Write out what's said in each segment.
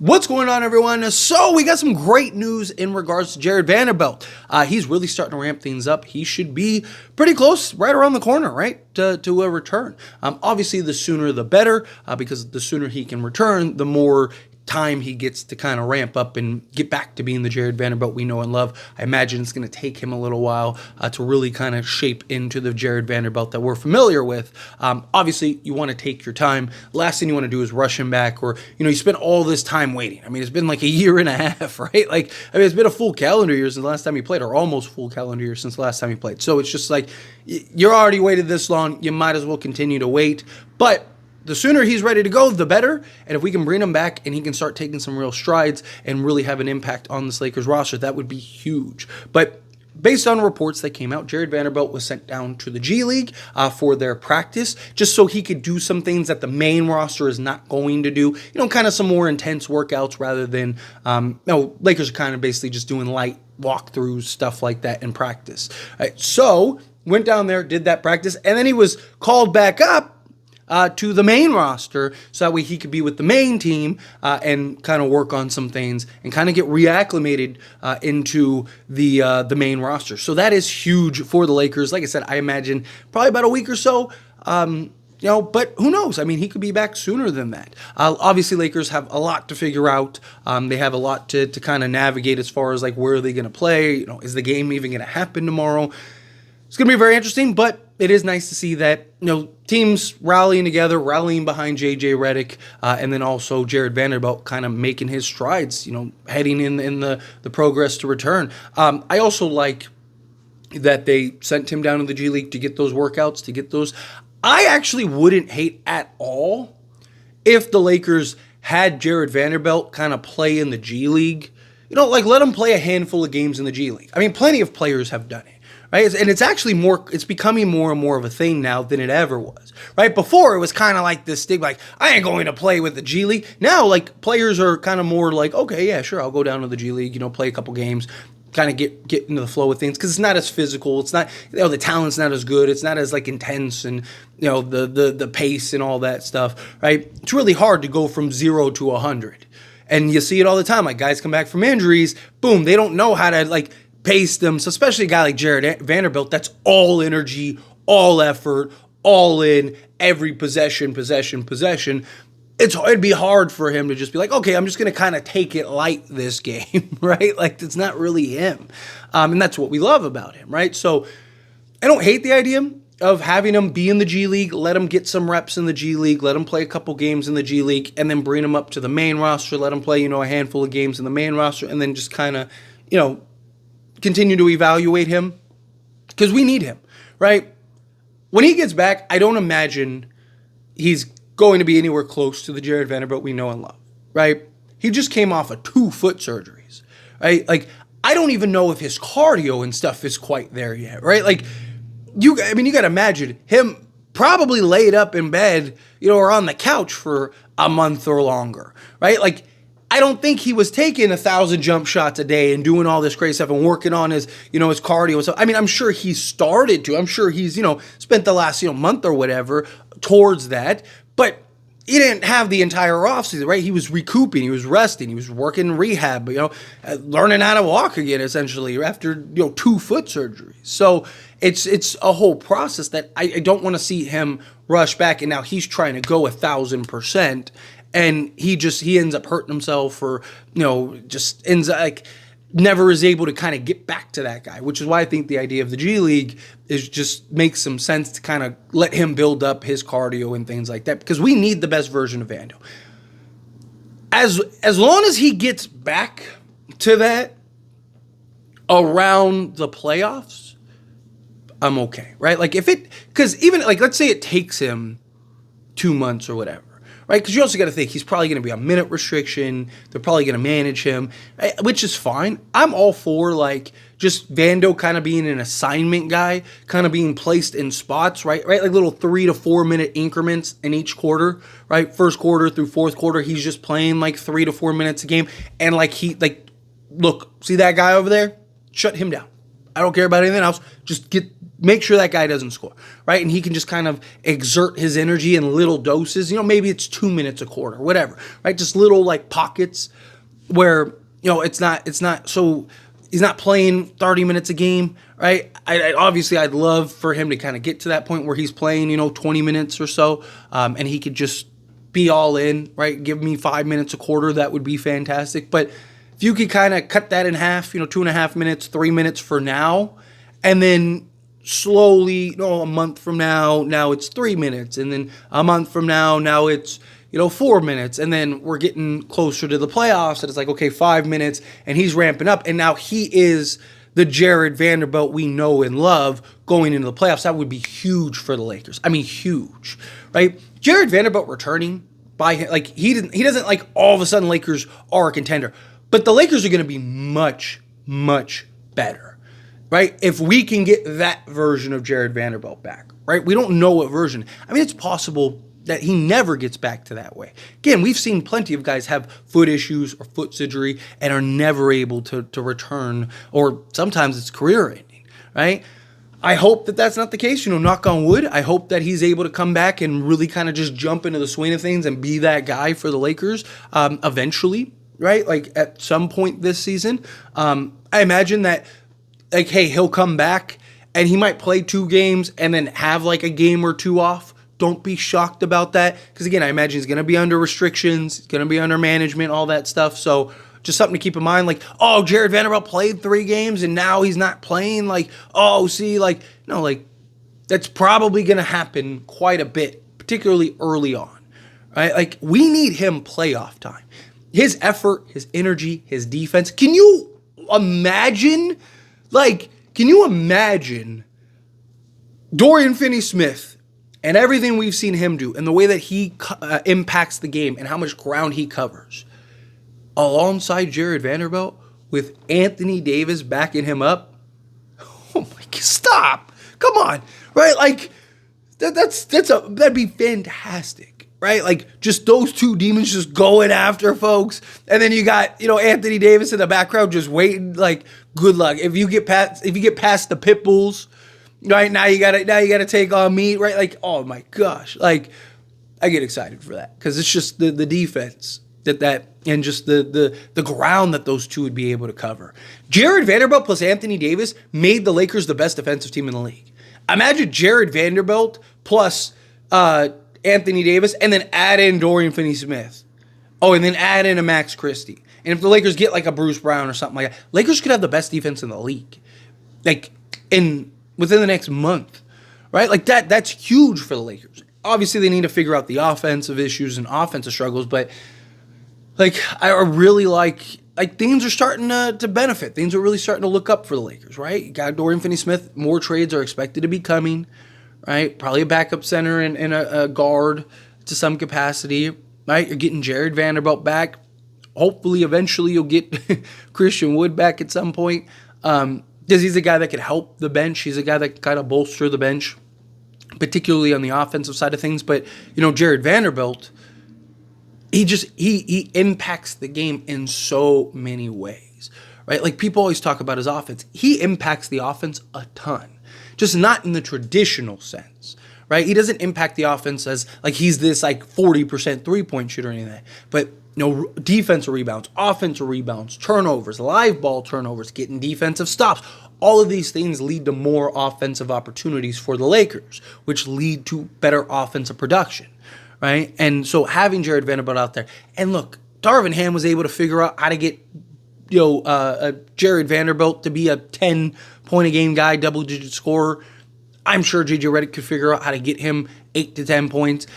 What's going on, everyone? So we got some great news in regards to Jarred Vanderbilt. He's really starting to ramp things up. He should be pretty close, right around the corner, right, to a return. Obviously, the sooner the better, because the sooner he can return, the more time he gets to kind of ramp up and get back to being the Jarred Vanderbilt we know and love. I imagine it's going to take him a little while to really kind of shape into the Jarred Vanderbilt that we're familiar with. Obviously, you want to take your time. Last thing you want to do is rush him back, or you spend all this time waiting. I mean, it's been like a year and a half, right? It's been a full calendar year since the last time he played, or almost full calendar year since the last time he played. So it's just like, you're already waited this long. You might as well continue to wait. But the sooner he's ready to go, the better. And if we can bring him back and he can start taking some real strides and really have an impact on this Lakers roster, that would be huge. But based on reports that came out, Jarred Vanderbilt was sent down to the G League for their practice, just so he could do some things that the main roster is not going to do. Kind of some more intense workouts rather than, Lakers are kind of basically just doing light walkthroughs, stuff like that in practice. So went down there, did that practice, and then he was called back up to the main roster, so that way he could be with the main team and kind of work on some things and kind of get reacclimated into the main roster. So that is huge for the Lakers. Like I said, I imagine probably about a week or so. But who knows? I mean, he could be back sooner than that. Obviously, Lakers have a lot to figure out. They have a lot to kind of navigate as far as like where are they going to play? Is the game even going to happen tomorrow? It's going to be very interesting, but it is nice to see that, teams rallying together, rallying behind J.J. Redick, and then also Jarred Vanderbilt kind of making his strides, heading in the progress to return. I also like that they sent him down to the G League to get those workouts, to get those. I actually wouldn't hate at all if the Lakers had Jarred Vanderbilt kind of play in the G League. Let him play a handful of games in the G League. I mean, plenty of players have done it. Right? And it's actually it's becoming more and more of a thing now than it ever was, right? Before, it was kind of like this stigma, like, I ain't going to play with the G League. Now, players are kind of more like, okay, yeah, sure, I'll go down to the G League, play a couple games, kind of get into the flow of things, because it's not as physical. It's not, the talent's not as good. It's not as, intense and, the pace and all that stuff, right? It's really hard to go from 0 to 100. And you see it all the time. Like, guys come back from injuries, boom, they don't know how to, pace them. So especially a guy like Jarred Vanderbilt, that's all energy, all effort, all in, every possession. It'd be hard for him to just be like, okay, I'm just going to kind of take it light this game, right? It's not really him. And that's what we love about him, right? So I don't hate the idea of having him be in the G League, let him get some reps in the G League, let him play a couple games in the G League, and then bring him up to the main roster, let him play, a handful of games in the main roster, and then just kind of, continue to evaluate him, because we need him, right? When he gets back, I don't imagine he's going to be anywhere close to the Jarred Vanderbilt we know and love, right? He just came off of 2 foot surgeries, right? I don't even know if his cardio and stuff is quite there yet, right? You got to imagine him probably laid up in bed, or on the couch for a month or longer, right? I don't think he was taking 1,000 jump shots a day and doing all this crazy stuff and working on his, his cardio and stuff. I mean, I'm sure he started to. I'm sure he's, spent the last, month or whatever towards that. But he didn't have the entire offseason, right? He was recouping. He was resting. He was working rehab, learning how to walk again, essentially, after, 2 foot surgeries. So it's a whole process that I don't want to see him rush back. And now he's trying to go 1,000%. And he ends up hurting himself, or, just ends up never is able to kind of get back to that guy, which is why I think the idea of the G League is just makes some sense to kind of let him build up his cardio and things like that, because we need the best version of Vando. As long as he gets back to that around the playoffs, I'm okay, right? Because even let's say it takes him 2 months or whatever. Right, because you also got to think he's probably going to be on minute restriction. They're probably going to manage him, which is fine. I'm all for just Vando kind of being an assignment guy, kind of being placed in spots, right, little 3 to 4 minute increments in each quarter, right. First quarter through fourth quarter, he's just playing 3 to 4 minutes a game, and look, see that guy over there? Shut him down. I don't care about anything else. Just get make sure that guy doesn't score, right? And he can just kind of exert his energy in little doses. Maybe it's 2 minutes a quarter, whatever, right? Just little like pockets where, it's not so he's not playing 30 minutes a game, right? Obviously I'd love for him to kind of get to that point where he's playing, 20 minutes or so, and he could just be all in, right? Give me 5 minutes a quarter. That would be fantastic. But if you could kind of cut that in half, 2.5 minutes, 3 minutes for now, and then slowly, a month from now it's 3 minutes, and then a month from now it's 4 minutes, and then we're getting closer to the playoffs, and it's like, okay, 5 minutes, and he's ramping up, and now he is the Jarred Vanderbilt we know and love going into the playoffs. That would be huge for the Lakers. I mean, huge, right? Jarred Vanderbilt returning by him, like he doesn't like all of a sudden Lakers are a contender, but the Lakers are going to be much, much better, right? If we can get that version of Jarred Vanderbilt back, right? We don't know what version. I mean, it's possible that he never gets back to that way. Again, we've seen plenty of guys have foot issues or foot surgery and are never able to return, or sometimes it's career-ending, right? I hope that that's not the case, knock on wood. I hope that he's able to come back and really kind of just jump into the swing of things and be that guy for the Lakers eventually, right? Like at some point this season. I imagine that, like, hey, he'll come back and he might play 2 games and then have like a game or 2 off. Don't be shocked about that, because again, I imagine he's going to be under restrictions, he's going to be under management, all that stuff. So just something to keep in mind, like, oh, Jarred Vanderbilt played 3 games and now he's not playing. Like, oh, see, like, no, like that's probably going to happen quite a bit, particularly early on, right? Like we need him playoff time. His effort, his energy, his defense. Can you imagine? Dorian Finney-Smith and everything we've seen him do and the way that he impacts the game and how much ground he covers alongside Jarred Vanderbilt with Anthony Davis backing him up? Oh my God, stop. Come on. Right? Like that'd be fantastic. Right? Like just those 2 demons just going after folks. And then you got, Anthony Davis in the background just waiting. Like, good luck. If you get past the pit bulls, right, now you gotta take on me, right? Like, oh my gosh. Like, I get excited for that. Because it's just the defense that and just the ground that those 2 would be able to cover. Jarred Vanderbilt plus Anthony Davis made the Lakers the best defensive team in the league. Imagine Jarred Vanderbilt plus Anthony Davis, and then add in Dorian Finney-Smith. Oh, and then add in a Max Christie. And if the Lakers get like a Bruce Brown or something like that, Lakers could have the best defense in the league. Like within the next month. Right? Like that's huge for the Lakers. Obviously they need to figure out the offensive issues and offensive struggles, but like I really like things are starting to benefit. Things are really starting to look up for the Lakers, right? You got Dorian Finney-Smith. More trades are expected to be coming. Right, probably a backup center and a guard to some capacity. Right, you're getting Jarred Vanderbilt back. Hopefully, eventually, you'll get Christian Wood back at some point. Because he's a guy that could help the bench. He's a guy that can kind of bolster the bench, particularly on the offensive side of things. But Jarred Vanderbilt, he impacts the game in so many ways. Right, like people always talk about his offense. He impacts the offense a ton. Just not in the traditional sense, right? He doesn't impact the offense as like he's this like 40% 3-point shooter or anything. But defensive rebounds, offensive rebounds, turnovers, live ball turnovers, getting defensive stops. All of these things lead to more offensive opportunities for the Lakers, which lead to better offensive production, right? And so having Jarred Vanderbilt out there, and look, Darvin Ham was able to figure out how to get Jarred Vanderbilt to be a 10-point-a-game guy, double-digit scorer. I'm sure J.J. Redick could figure out how to get him 8 to 10 points.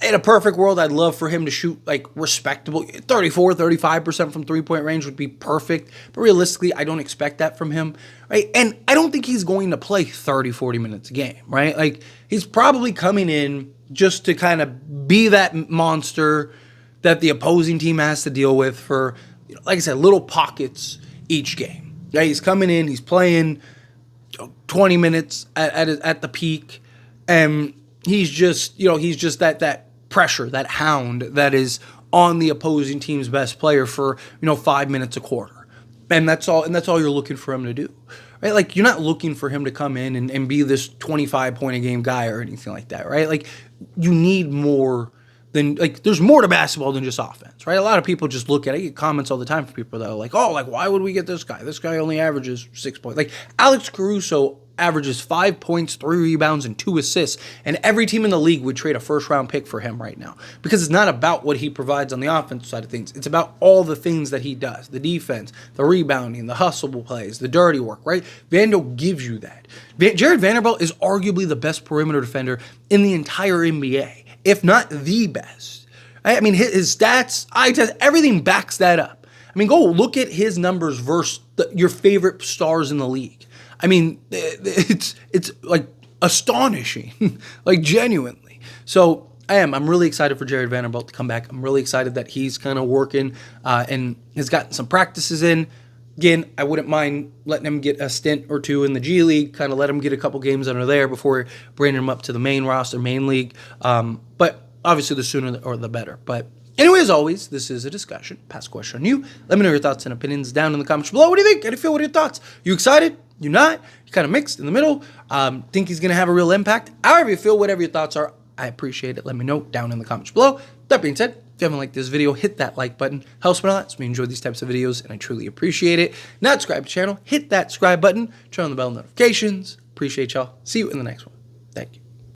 In a perfect world, I'd love for him to shoot like respectable 34, 35% from three-point range would be perfect. But realistically, I don't expect that from him, right? And I don't think he's going to play 30, 40 minutes a game, right? Like he's probably coming in just to kind of be that monster that the opposing team has to deal with for, like I said, little pockets each game. Yeah, he's coming in, he's playing 20 minutes at the peak, and he's just that pressure, that hound that is on the opposing team's best player for 5 minutes a quarter. And that's all you're looking for him to do. Right? Like, you're not looking for him to come in and be this 25 point a game guy or anything like that, right? Like, you need more than, like, there's more to basketball than just offense, right? A lot of people just look at it. I get comments all the time from people that are like, oh, like, why would we get this guy? This guy only averages 6 points. Like, Alex Caruso averages 5 points, 3 rebounds, and 2 assists, and every team in the league would trade a first-round pick for him right now, because it's not about what he provides on the offensive side of things. It's about all the things that he does: the defense, the rebounding, the hustle plays, the dirty work, right? Vando gives you that. Jarred Vanderbilt is arguably the best perimeter defender in the entire NBA, if not the best. I mean, his stats, eye test, everything backs that up. I mean, go look at his numbers versus your favorite stars in the league. I mean, it's like astonishing, like genuinely. So I'm really excited for Jarred Vanderbilt to come back. I'm really excited that he's kind of working and has gotten some practices in. Again, I wouldn't mind letting him get a stint or two in the G League, kind of let him get a couple games under there before bringing him up to the main roster, main league. But obviously, the sooner or the better. But anyway, as always, this is a discussion. Pass a question on you. Let me know your thoughts and opinions down in the comments below. What do you think? How do you feel? What are your thoughts? You excited? You not? You kind of mixed in the middle? Think he's going to have a real impact? However you feel, whatever your thoughts are, I appreciate it. Let me know down in the comments below. That being said, if you haven't liked this video, hit that like button. Helps me a lot. So we enjoy these types of videos, and I truly appreciate it. Not subscribe to the channel, hit that subscribe button, turn on the bell notifications. Appreciate y'all. See you in the next one. Thank you.